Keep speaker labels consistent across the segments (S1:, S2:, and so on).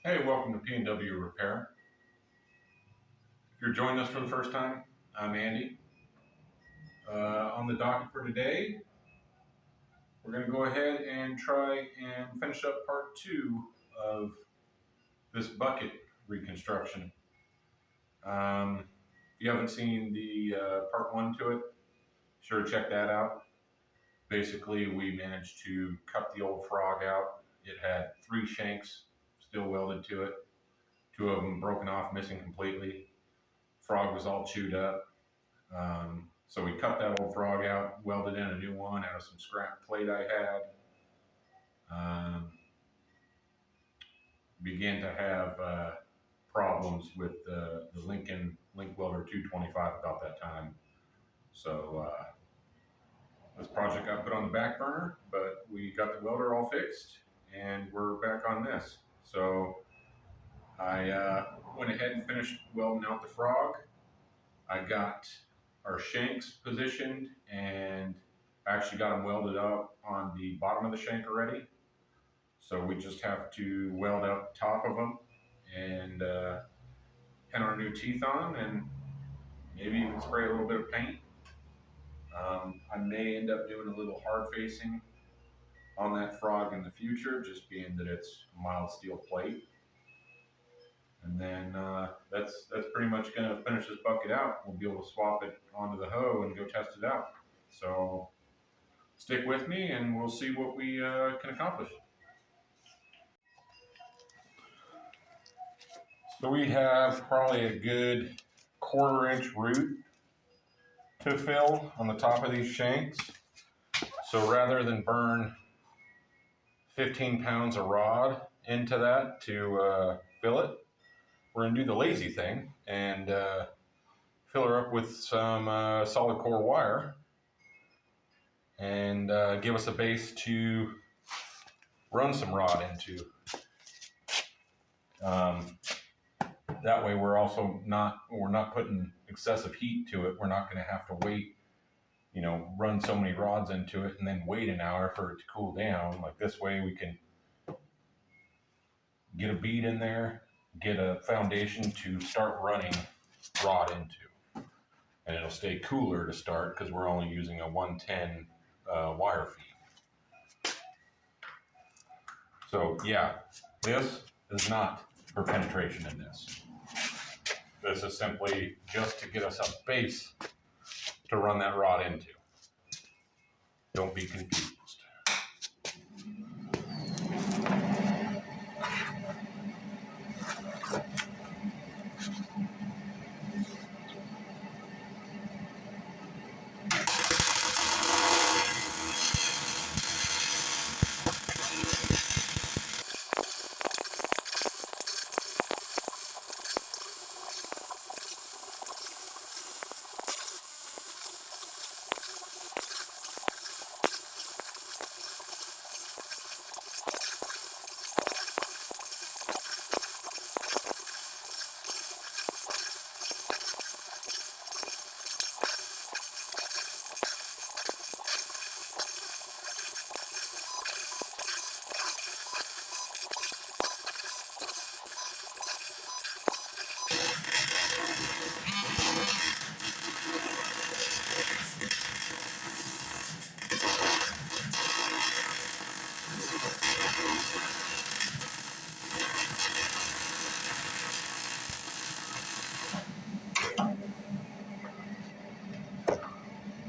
S1: Hey, welcome to P&W Repair. If you're joining us for the first time, I'm Andy. On the docket for today, we're going to go ahead and try and finish up part 2 of this bucket reconstruction. If you haven't seen the part 1 to it, sure check that out. Basically, we managed to cut the old frog out. It had 3 shanks still welded to it, 2 of them broken off, missing completely. Frog was all chewed up. So we cut that old frog out, welded in a new one out of some scrap plate I had. Began to have problems with the Lincoln Link Welder 225 about that time. So this project got put on the back burner, but we got the welder all fixed and we're back on this. So I went ahead and finished welding out the frog. I got our shanks positioned and actually got them welded up on the bottom of the shank already. So we just have to weld up the top of them and pin our new teeth on and maybe even spray a little bit of paint. I may end up doing a little hard facing on that frog in the future, just being that it's mild steel plate. And then that's pretty much going to finish this bucket out. We'll be able to swap it onto the hoe and go test it out. So stick with me and we'll see what we can accomplish. So we have probably a good 1/4 inch root to fill on the top of these shanks. So rather than burn 15 pounds of rod into that to fill it, we're gonna do the lazy thing and fill her up with some solid core wire and give us a base to run some rod into. That way we're not putting excessive heat to it. We're not going to have to wait, run so many rods into it and then wait an hour for it to cool down. Like this way we can get a bead in there, get a foundation to start running rod into. And it'll stay cooler to start because we're only using a 110 wire feed. So yeah, this is not for penetration in this. This is simply just to get us a base to run that rod into. Don't be confused.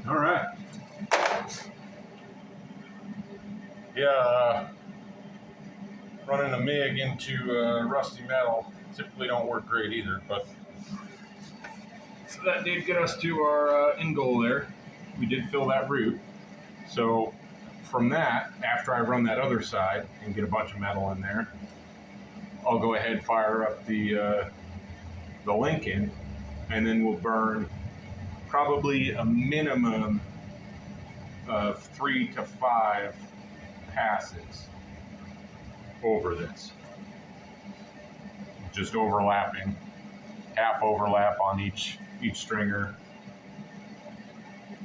S1: All right. Yeah, running a MIG into rusty metal typically don't work great either, but so that did get us to our end goal there. We did fill that root. So from that, after I run that other side and get a bunch of metal in there, I'll go ahead and fire up the Lincoln, and then we'll burn probably a minimum of 3 to 5 passes over this. Just overlapping, half overlap on each stringer.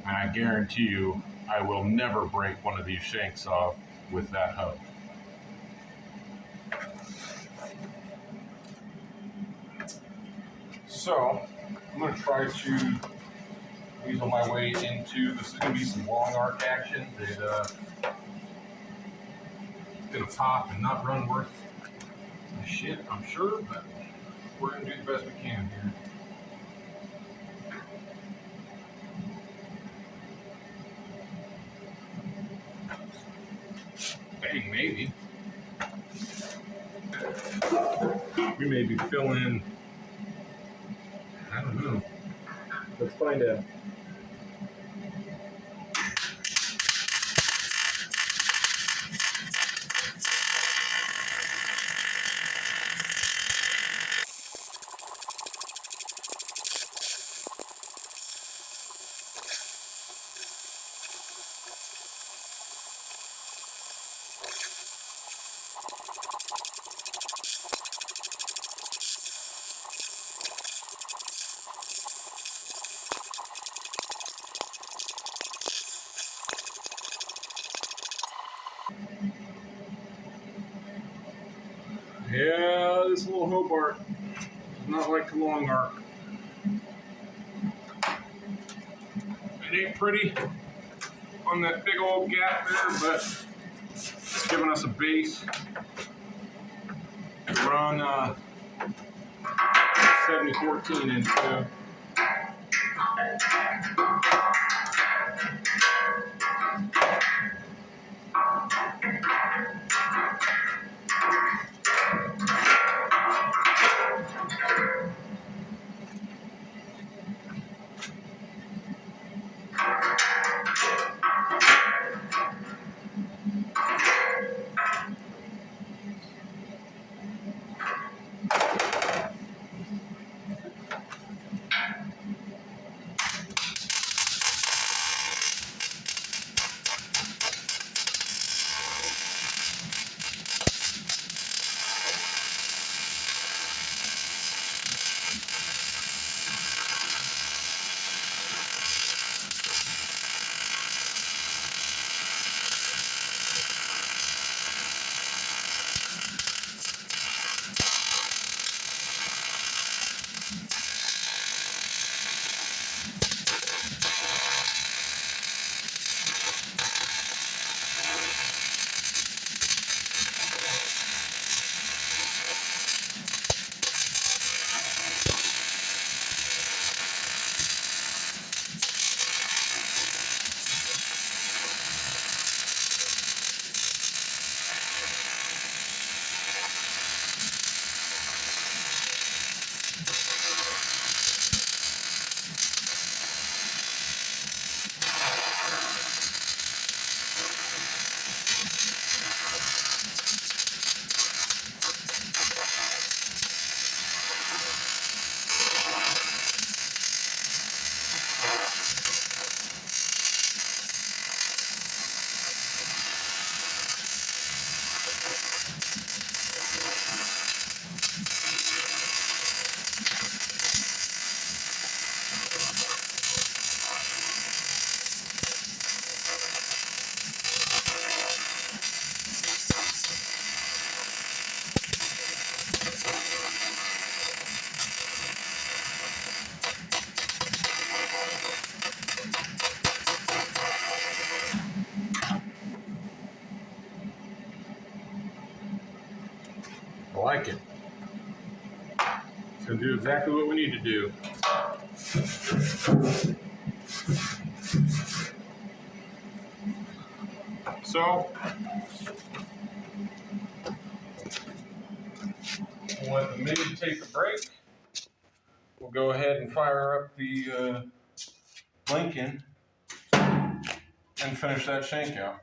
S1: And I guarantee you, I will never break one of these shanks off with that hoe. So I'm going to try to weasel my way into, this is going to be some long arc action that it's going to pop and not run worth a shit, I'm sure, but we're going to do the best we can here. Hey, maybe. We may be filling, I don't know. Let's find out. Yeah, this little Hobart is not like the long arc. It ain't pretty on that big old gap there, but it's giving us a base to run 7014 into. I like it. It's going to do exactly what we need to do. So, we'll let the MIG take a break. We'll go ahead and fire up the Lincoln and finish that shank out.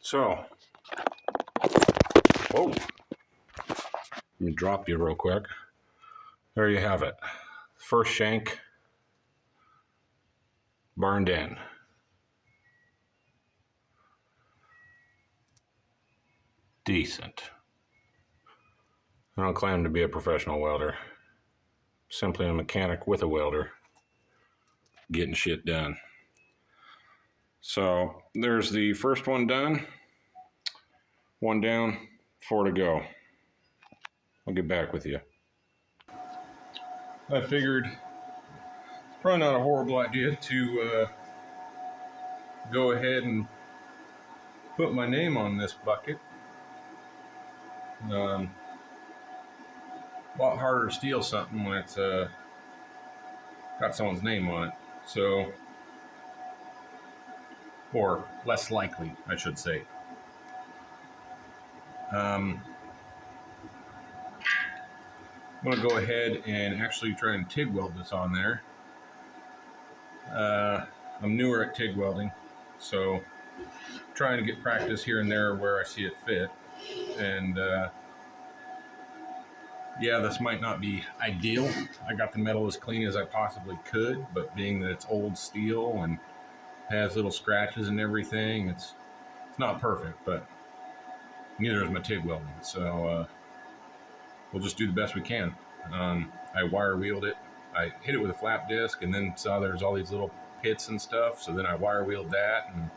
S1: So, whoa, let me drop you real quick. There you have it. First shank burned in. Decent. I don't claim to be a professional welder. Simply a mechanic with a welder getting shit done. So there's the first one done. One down, 4 to go. I'll get back with you. I figured it's probably not a horrible idea to go ahead and put my name on this bucket. A lot harder to steal something when it's got someone's name on it. So, or less likely, I should say. I'm going to go ahead and actually try and TIG weld this on there. I'm newer at TIG welding, so trying to get practice here and there where I see it fit. And yeah, this might not be ideal. I got the metal as clean as I possibly could, but being that it's old steel and has little scratches and everything, it's not perfect, but neither is my TIG welding. So we'll just do the best we can. I wire wheeled it. I hit it with a flap disc and then saw there's all these little pits and stuff. So then I wire wheeled that and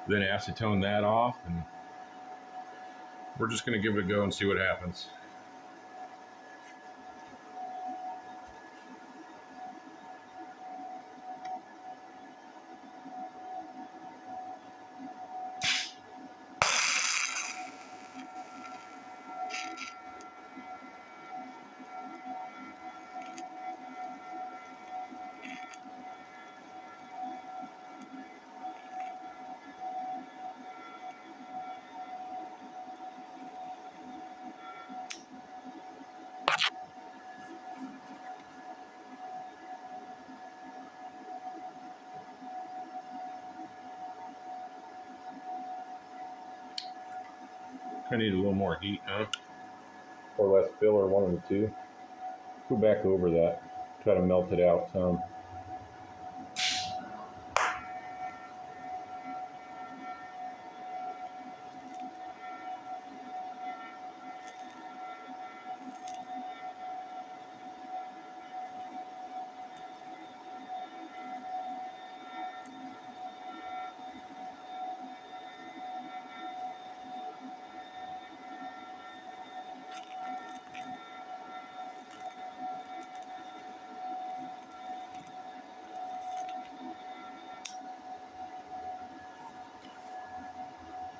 S1: then acetone that off, and we're just going to give it a go and see what happens. I need a little more heat, huh? Or less filler, one of the two. Go back over that, try to melt it out some.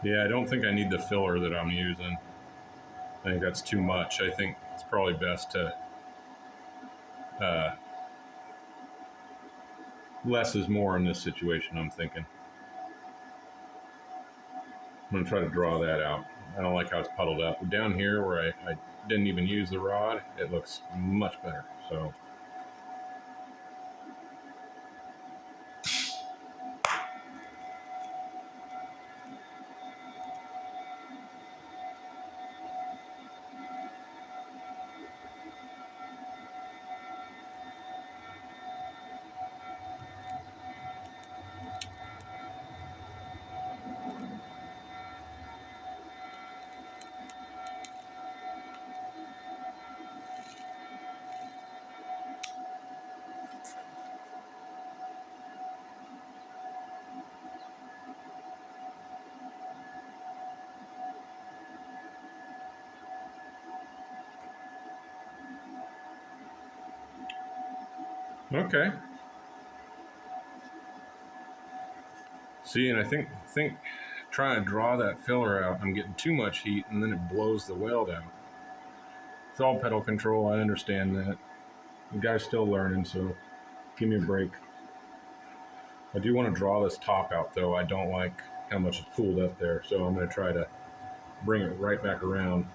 S1: Yeah, I don't think I need the filler that I'm using. I think that's too much. I think it's probably best to less is more in this situation, I'm thinking. I'm going to try to draw that out. I don't like how it's puddled up. Down here where I didn't even use the rod, it looks much better. So okay. See, and I think trying to draw that filler out, I'm getting too much heat, and then it blows the weld out. It's all pedal control. I understand that. The guy's still learning, so give me a break. I do want to draw this top out, though. I don't like how much it's pulled up there, so I'm going to try to bring it right back around.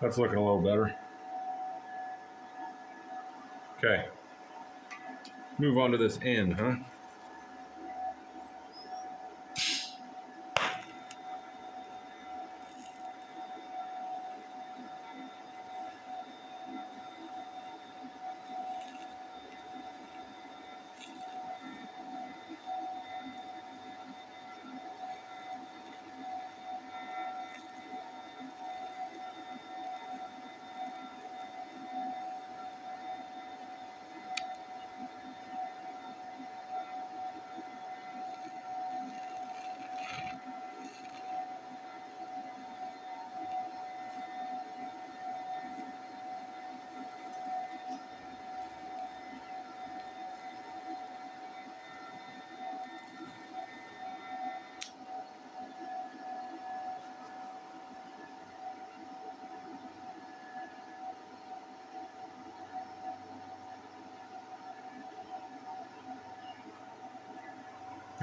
S1: That's looking a little better. Okay. Move on to this end, huh?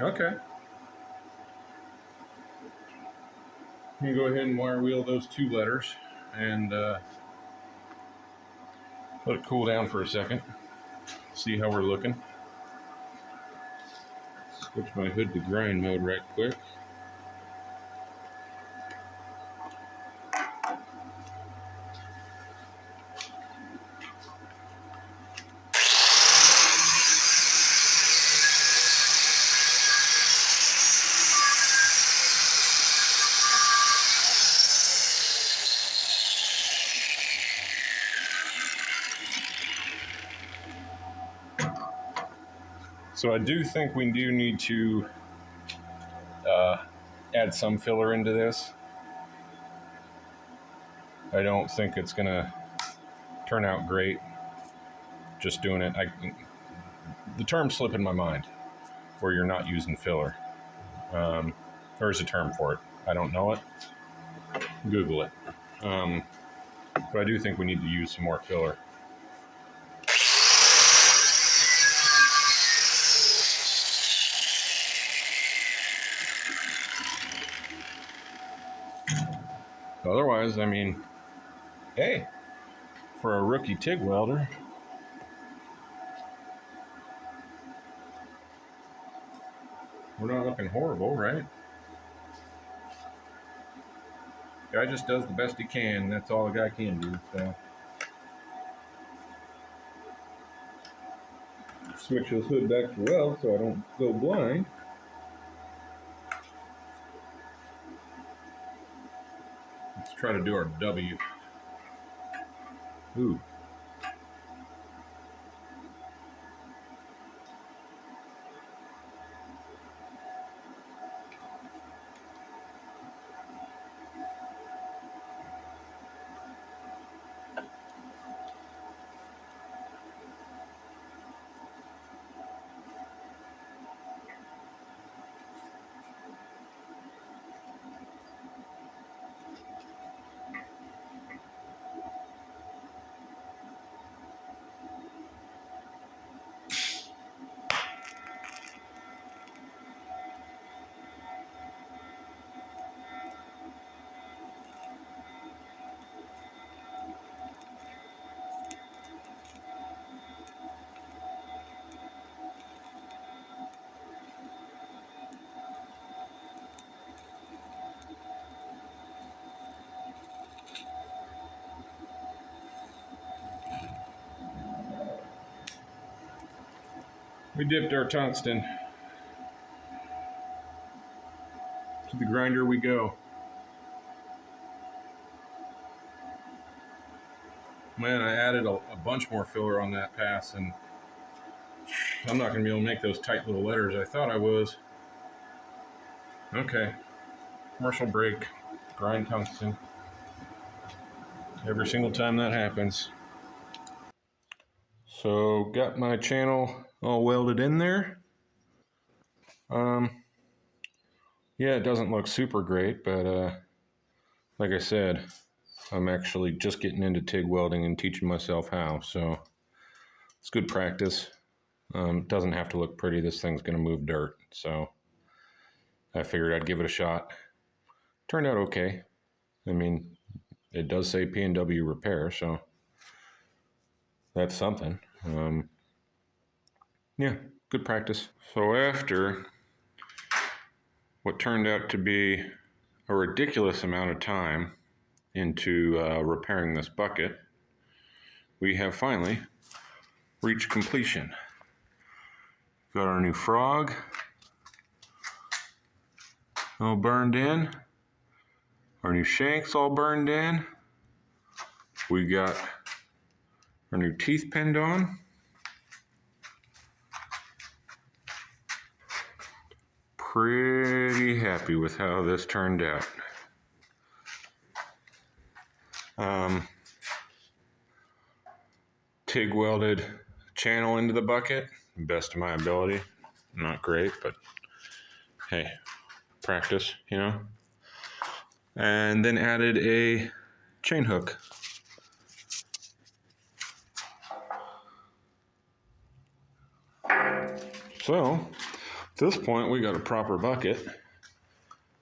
S1: Okay. I'm going to go ahead and wire wheel those two letters and let it cool down for a second. See how we're looking. Switch my hood to grind mode right quick.
S2: So I do think we do need to add some filler into this. I don't think it's gonna turn out great just doing it. The term's slipping my mind where you're not using filler. There's a term for it. I don't know it. Google it. But I do think we need to use some more filler. Otherwise, I mean, hey, for a rookie TIG welder, we're not looking horrible, right? Guy just does the best he can. That's all a guy can do. So switch this hood back to weld so I don't go blind. Let's try to do our W. Ooh. We dipped our tungsten. To the grinder we go. Man, I added a bunch more filler on that pass, and I'm not going to be able to make those tight little letters I thought I was. Okay. Commercial break. Grind tungsten. Every single time that happens. So, got my channel all welded in there. Yeah, it doesn't look super great, but like I said, I'm actually just getting into TIG welding and teaching myself how, so it's good practice. It doesn't have to look pretty. This thing's going to move dirt, so I figured I'd give it a shot. Turned out okay. I mean, it does say P&W repair, so that's something. Yeah, good practice. So after what turned out to be a ridiculous amount of time into repairing this bucket, we have finally reached completion. Got our new frog all burned in. Our new shanks all burned in. We got our new teeth pinned on. Pretty happy with how this turned out. TIG welded channel into the bucket, best of my ability. Not great, but hey, practice, you know. And then added a chain hook. So, at this point, we got a proper bucket.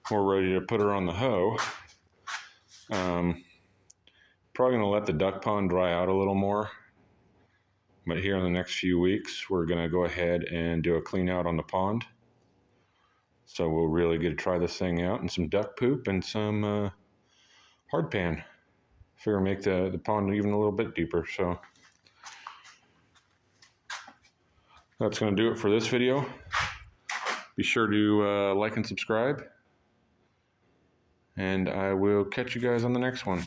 S2: We're ready to put her on the hoe. Probably gonna let the duck pond dry out a little more. But here in the next few weeks, we're gonna go ahead and do a clean out on the pond. So we'll really get to try this thing out, and some duck poop and some hard pan. Figure make the pond even a little bit deeper. So that's gonna do it for this video. Be sure to like and subscribe, and I will catch you guys on the next one.